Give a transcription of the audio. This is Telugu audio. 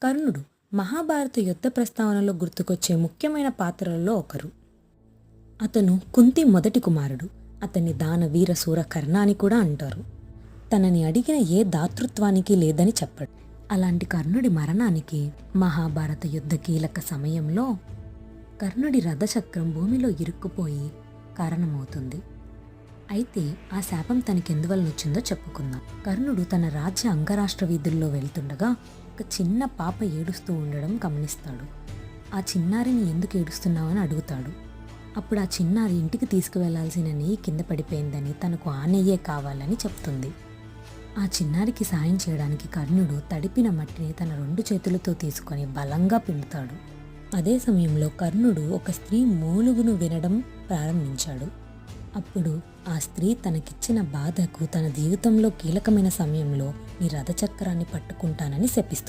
కర్ణుడు మహాభారత యుద్ధ ప్రస్తావనలో గుర్తుకొచ్చే ముఖ్యమైన పాత్రలలో ఒకరు. అతను కుంతి మొదటి కుమారుడు. అతన్ని దానవీర శూర కర్ణ అని కూడా అంటారు. తనని అడిగిన ఏ దాతృత్వానికి లేదని చెప్పడు. అలాంటి కర్ణుడి మరణానికి మహాభారత యుద్ధ కీలక సమయంలో కర్ణుడి రథచక్రం భూమిలో ఇరుక్కుపోయి కారణమవుతుంది. అయితే ఆ శాపం తనకెందువలన వచ్చిందో చెప్పుకుందాం. కర్ణుడు తన రాజ్య అంగరాష్ట్ర వీధుల్లో వెళ్తుండగా ఒక చిన్న పాప ఏడుస్తూ ఉండడం గమనిస్తాడు. ఆ చిన్నారిని ఎందుకు ఏడుస్తున్నావని అడుగుతాడు. అప్పుడు ఆ చిన్నారి ఇంటికి తీసుకువెళ్లాల్సిన నెయ్యి కింద పడిపోయిందని, తనకు ఆ నెయ్యే కావాలని చెప్తుంది. ఆ చిన్నారికి సాయం చేయడానికి కర్ణుడు తడిపిన మట్టిని తన 2 చేతులతో తీసుకొని బలంగా పిండుతాడు. అదే సమయంలో కర్ణుడు ఒక స్త్రీ మూలుగును వినడం ప్రారంభించాడు. అప్పుడు ఆ స్త్రీ తనకిచ్చిన బాధకు తన జీవితంలో కీలకమైన సమయంలో నీ రథచక్రాన్ని పట్టుకుంటానని శపిస్తుంది.